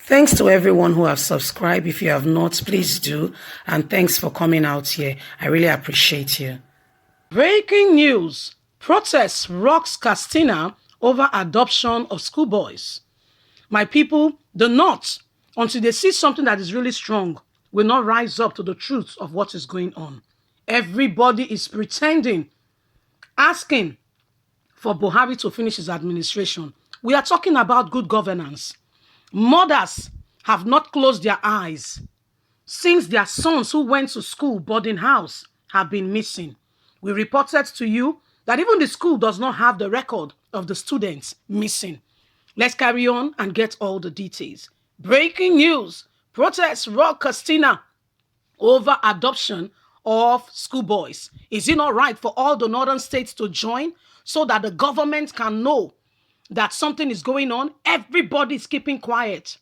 Thanks to everyone who have subscribed. If you have not, please do. And thanks for coming out here. I really appreciate you. Breaking news. Protest rocks KATSINA over adoption of schoolboys. My people, the North, until they see something that is really strong, will not rise up to the truth of what is going on. Everybody is pretending, asking for Buhari to finish his administration. We are talking about good governance. Mothers have not closed their eyes since their sons who went to school, boarding house, have been missing. We reported to you that even the school does not have the record of the students missing. Let's carry on and get all the details. Breaking news. Protests rock KATSINA over adoption of schoolboys. Is it not right for all the northern states to join so that the government can know that something is going on? Everybody is keeping quiet.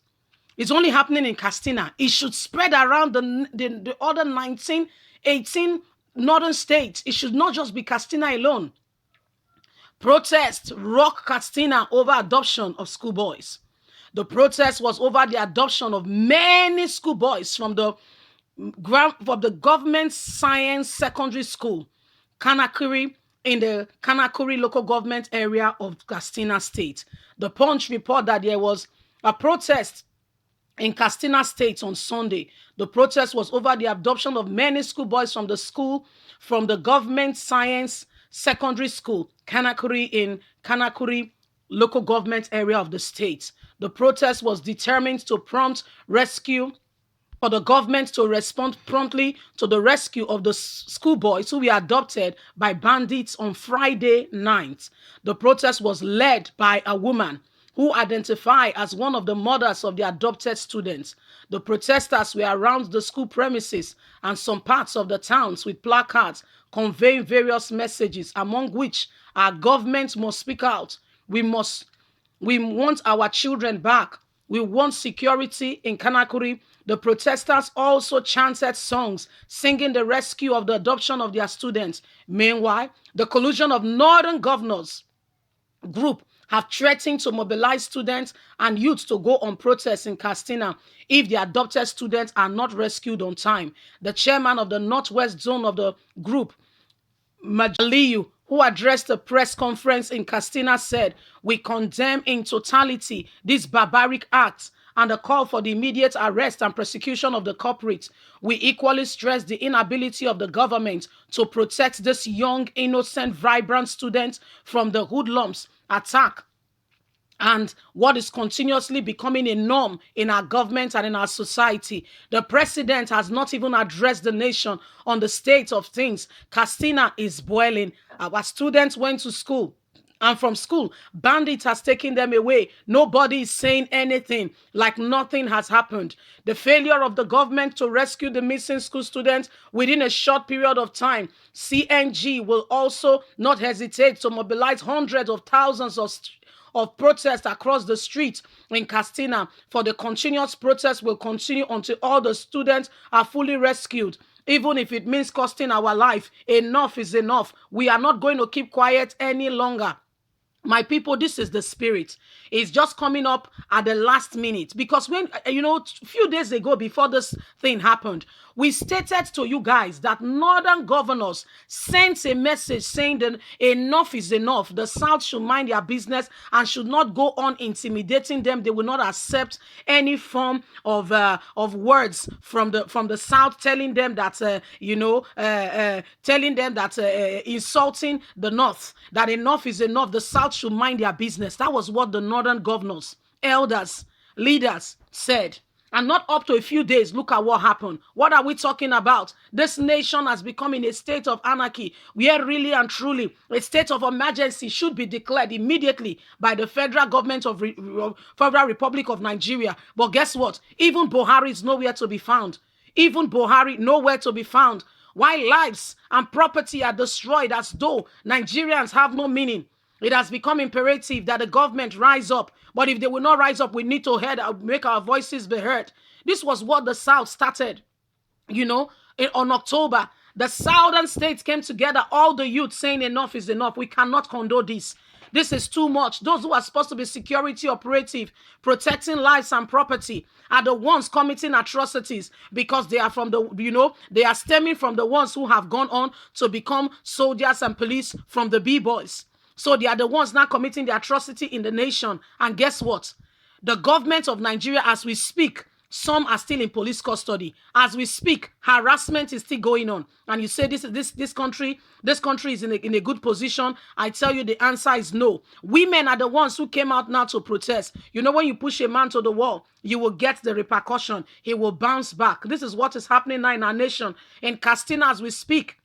It's only happening in KATSINA. It should spread around the other 19, 18 northern states. It should not just be KATSINA alone. Protest rock KATSINA over adoption of schoolboys. The protest was over the adoption of many schoolboys from the government science secondary school, Kanakuri, in the Kanakuri local government area of KATSINA state. The Punch report that there was a protest in KATSINA state on Sunday. The protest was over the adoption of many schoolboys from the government science secondary school, Kanakuri, in Kanakuri local government area of the state. The protest was determined to prompt rescue for the government to respond promptly to the rescue of the schoolboys who were adopted by bandits on Friday night. The protest was led by a woman who identified as one of the mothers of the adopted students. The protesters were around the school premises and some parts of the towns with placards conveying various messages, among which our government must speak out. We want our children back. We want security in Kanakuri. The protesters also chanted songs singing the rescue of the adoption of their students. Meanwhile, the collusion of northern governors group have threatened to mobilize students and youth to go on protests in KATSINA if the adopted students are not rescued on time. The chairman of the Northwest Zone of the group, Majaliu, who addressed a press conference in KATSINA, said, "We condemn in totality this barbaric act and the call for the immediate arrest and prosecution of the culprits. We equally stress the inability of the government to protect this young, innocent, vibrant students from the hoodlums attack and what is continuously becoming a norm in our government and in our society. The president has not even addressed the nation on the state of things. KATSINA is boiling. Our students went to school, and from school, bandits has taken them away. Nobody is saying anything, like nothing has happened. The failure of the government to rescue the missing school students within a short period of time. CNG will also not hesitate to mobilize hundreds of thousands of protests across the street in KATSINA. For the continuous protest will continue until all the students are fully rescued. Even if it means costing our life, enough is enough. We are not going to keep quiet any longer." My people, this is the spirit. It's just coming up at the last minute. Because when, a few days ago before this thing happened, we stated to you guys that northern governors sent a message saying that enough is enough. The South should mind their business and should not go on intimidating them. They will not accept any form of words from the South telling them that, insulting the North, that enough is enough. The South should mind their business. That was what the northern governors, elders, leaders said. And not up to a few days, look at what happened. What are we talking about? This nation has become in a state of anarchy, where really and truly a state of emergency should be declared immediately by the federal government of Federal Republic of Nigeria. But guess what? Even Buhari is nowhere to be found. Even Buhari, nowhere to be found. While lives and property are destroyed as though Nigerians have no meaning, it has become imperative that the government rise up. But if they will not rise up, we need to make our voices be heard. This was what the South started, on October. The southern states came together, all the youth saying enough is enough. We cannot condone this. This is too much. Those who are supposed to be security operative, protecting lives and property, are the ones committing atrocities because they are from the, they are stemming from the ones who have gone on to become soldiers and police from the B-boys. So they are the ones now committing the atrocity in the nation. And guess what? The government of Nigeria, as we speak, some are still in police custody. As we speak, harassment is still going on. And you say this country is in a good position. I tell you the answer is no. Women are the ones who came out now to protest. You know, when you push a man to the wall, you will get the repercussion. He will bounce back. This is what is happening now in our nation. In KATSINA, as we speak,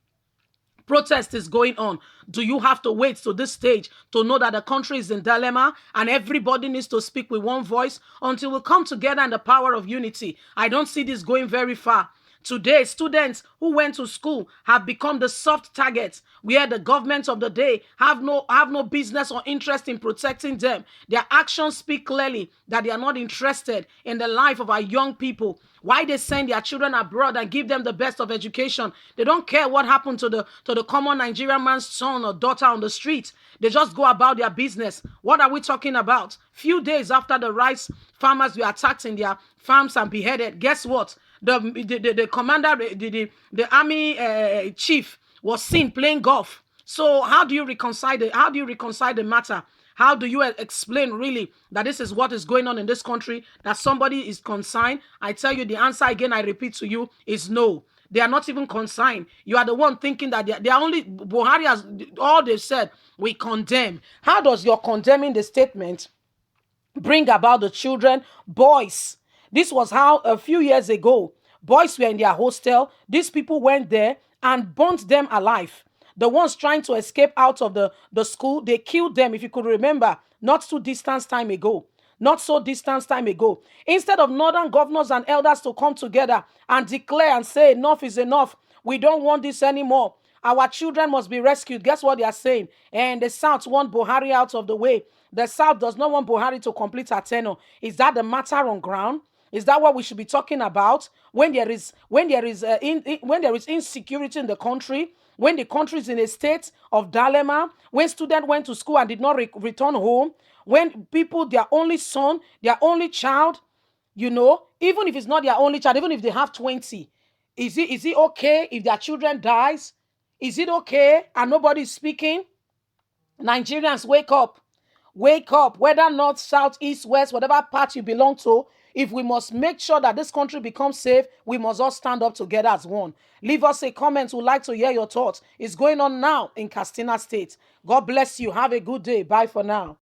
protest is going on. Do you have to wait to this stage to know that the country is in dilemma and everybody needs to speak with one voice until we come together in the power of unity? I don't see this going very far. Today, students who went to school have become the soft targets where the government of the day have no business or interest in protecting them. Their actions speak clearly that they are not interested in the life of our young people. Why they send their children abroad and give them the best of education? They don't care what happened to the common Nigerian man's son or daughter on the street. They just go about their business. What are we talking about? Few days after the rice farmers were attacked in their farms and beheaded, guess what? The commander, the army chief was seen playing golf. So how do you reconcile the matter? How do you explain really that this is what is going on in this country, that somebody is consigned? I tell you the answer again, I repeat to you, is no. They are not even consigned. You are the one thinking that they are only, Buhari has, all they've said, we condemn. How does your condemning the statement bring about the children, boys? This was how a few years ago, boys were in their hostel. These people went there and burnt them alive. The ones trying to escape out of the school, they killed them, if you could remember, not so distant time ago. Not so distant time ago. Instead of northern governors and elders to come together and declare and say enough is enough, we don't want this anymore, our children must be rescued. Guess what they are saying? And the South want Buhari out of the way. The South does not want Buhari to complete her tenure. Is that the matter on ground? Is that what we should be talking about when there is insecurity in the country, when the country is in a state of dilemma, when students went to school and did not return home, when people, their only son, their only child, even if it's not their only child, even if they have 20, is it okay if their children dies? Is it okay and nobody is speaking? Nigerians, wake up. Wake up, whether north, south, east, west, whatever part you belong to. If we must make sure that this country becomes safe, we must all stand up together as one. Leave us a comment. We'd like to hear your thoughts. It's going on now in KATSINA State. God bless you. Have a good day. Bye for now.